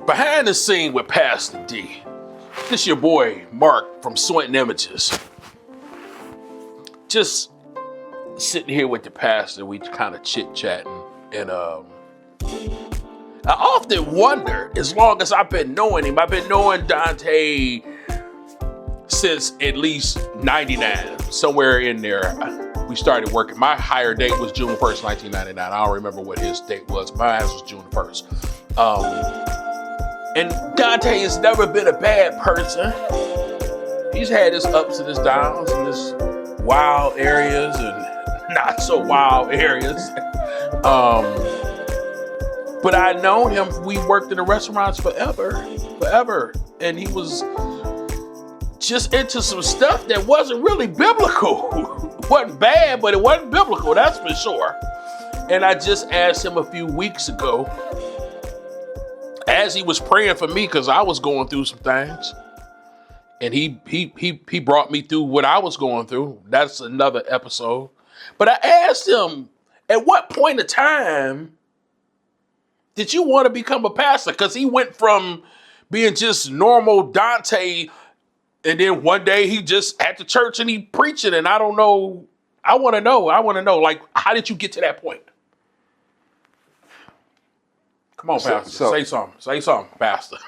Behind the scene with Pastor D. This your boy, Mark from Swinton Images. Just sitting here with the pastor, we kind of chit-chatting. And I often wonder, as long as I've been knowing him, I've been knowing Dante since at least 99, somewhere in there. We started working. My hire date was June 1st, 1999. I don't remember what his date was. Mine was June 1st. And Dante has never been a bad person. He's had his ups and his downs and his wild areas and not so wild areas. But I known him, we worked in the restaurants forever. And he was just into some stuff that wasn't really biblical. It wasn't bad, but it wasn't biblical, that's for sure. And I just asked him a few weeks ago, as he was praying for me, because I was going through some things, and he brought me through what I was going through. That's another episode. But I asked him, at what point of time did you want to become a pastor? Because he went from being just normal Dante, and then one day he just at the church and he preaching, and I don't know. I want to know, like, how did you get to that point? Come on, Pastor. Say something, Pastor.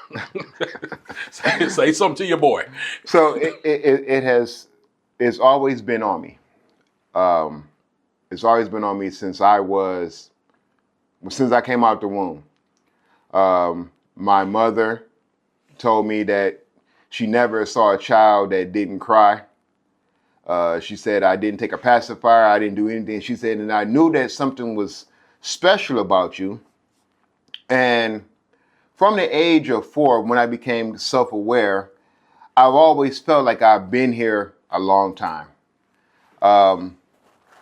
say something to your boy. So it's always been on me. It's always been on me since I came out the womb. My mother told me that she never saw a child that didn't cry. She said I didn't take a pacifier, I didn't do anything. She said, and I knew that something was special about you. And from the age of 4, when I became self-aware, I've always felt like I've been here a long time. And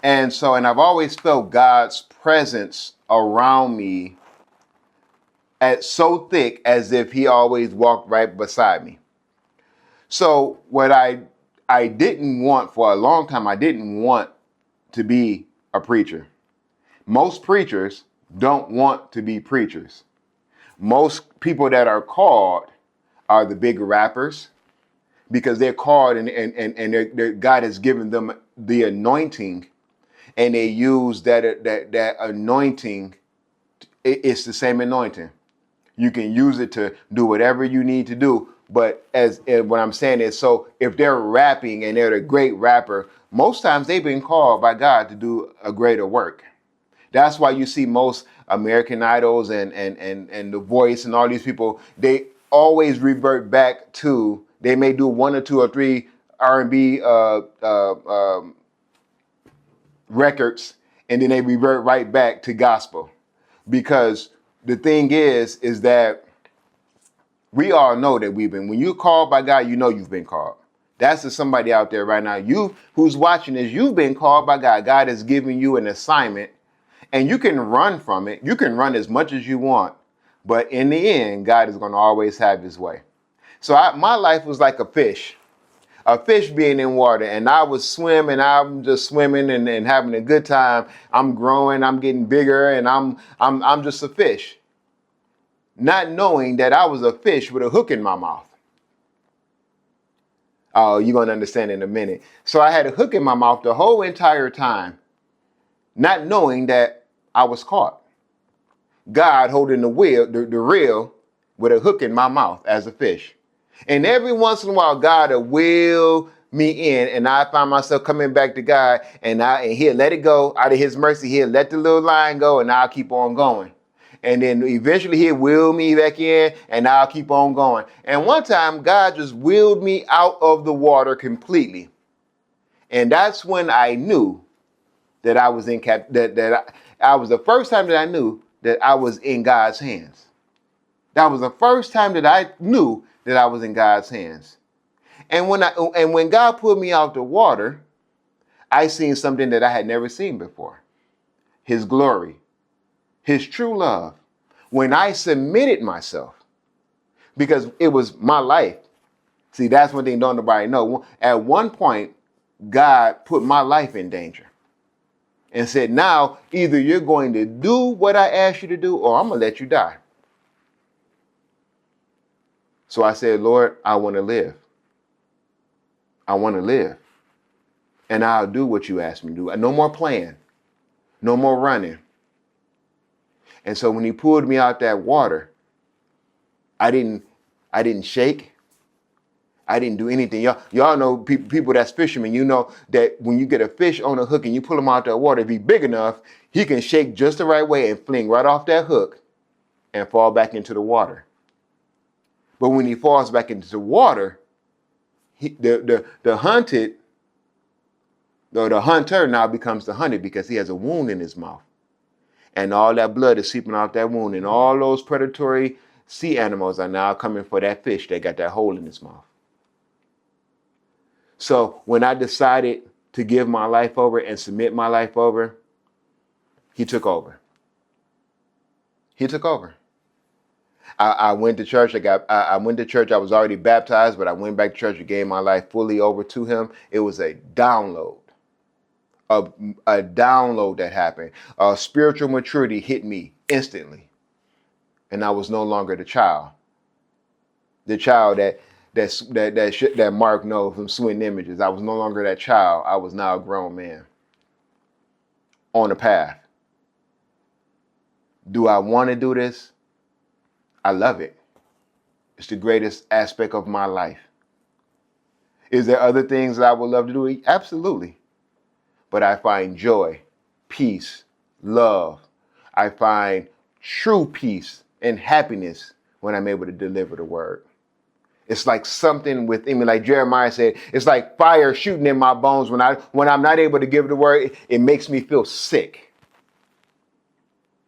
I've always felt God's presence around me so thick as if he always walked right beside me. So what I didn't want for a long time, I didn't want to be a preacher. Most preachers don't want to be preachers. Most people that are called are the big rappers because they're called and God has given them the anointing, and they use that anointing. It's the same anointing. You can use it to do whatever you need to do. But as what I'm saying is, so if they're rapping and they're a great rapper, most times they've been called by God to do a greater work. That's why you see most American Idols and The Voice and all these people, they always revert back to, they may do 1 or 2 or 3 R&B records, and then they revert right back to gospel. Because the thing is that we all know that when you're called by God, you know you've been called. That's to somebody out there right now. You who's watching this, you've been called by God. God has given you an assignment, and you can run from it. You can run as much as you want, but in the end, God is going to always have his way. So my life was like a fish being in water, and I was swimming. I'm just swimming and having a good time. I'm growing, I'm getting bigger, and I'm just a fish, not knowing that I was a fish with a hook in my mouth. Oh, you're going to understand in a minute. So I had a hook in my mouth the whole entire time, not knowing that I was caught. God holding the reel with a hook in my mouth as a fish. And every once in a while, God will wheel me in, and I find myself coming back to God, and he'll let it go. Out of his mercy, he'll let the little line go, and I'll keep on going. And then eventually he'll wheel me back in, and I'll keep on going. And one time, God just wheeled me out of the water completely. And that's when I knew that I was I was the first time that I knew that I was in God's hands. That was the first time that I knew that I was in God's hands. And when God pulled me out the water, I seen something that I had never seen before. His glory, his true love. When I submitted myself, because it was my life. See, that's one thing don't nobody know. At one point, God put my life in danger and said, now, either you're going to do what I asked you to do, or I'm going to let you die. So I said, Lord, I want to live. I want to live. And I'll do what you ask me to do. No more playing. No more running. And so when he pulled me out that water, I didn't shake. I didn't do anything. Y'all know people that's fishermen. You know that when you get a fish on a hook and you pull him out that water, if he's big enough, he can shake just the right way and fling right off that hook and fall back into the water. But when he falls back into the water, the hunter now becomes the hunted because he has a wound in his mouth. And all that blood is seeping out that wound. And all those predatory sea animals are now coming for that fish that got that hole in his mouth. So when I decided to give my life over and submit my life over, he took over. He took over. I went to church. I went to church. I was already baptized, but I went back to church and gave my life fully over to him. It was a download. A download that happened. Spiritual maturity hit me instantly. And I was no longer the child. The child that Mark knows from Swing Images. I was no longer that child. I was now a grown man on a path. Do I want to do this? I love it. It's the greatest aspect of my life. Is there other things that I would love to do? Absolutely. But I find joy, peace, love. I find true peace and happiness when I'm able to deliver the word. It's like something within me, like Jeremiah said, it's like fire shooting in my bones. When I'm not able to give the word, it makes me feel sick.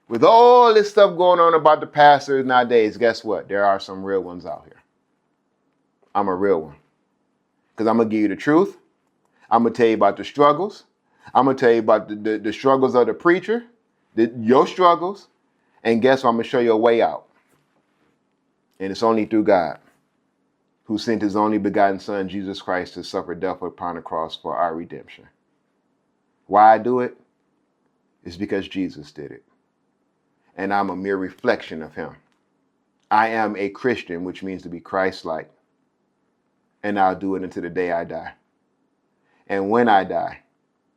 With all this stuff going on about the pastors nowadays, guess what? There are some real ones out here. I'm a real one. Because I'm going to give you the truth. I'm going to tell you about the struggles. I'm going to tell you about the struggles of the preacher, your struggles. And guess what? I'm going to show you a way out. And it's only through God, who sent his only begotten son, Jesus Christ, to suffer death upon the cross for our redemption. Why I do it? It's because Jesus did it. And I'm a mere reflection of him. I am a Christian, which means to be Christ-like. And I'll do it until the day I die. And when I die,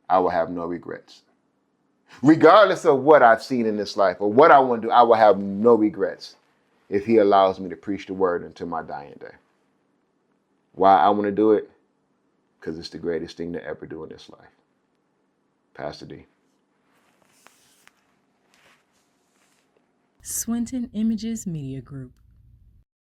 I will have no regrets. Regardless of what I've seen in this life or what I want to do, I will have no regrets if he allows me to preach the word until my dying day. Why I want to do it? Because it's the greatest thing to ever do in this life. Pastor D. Swinton Images Media Group.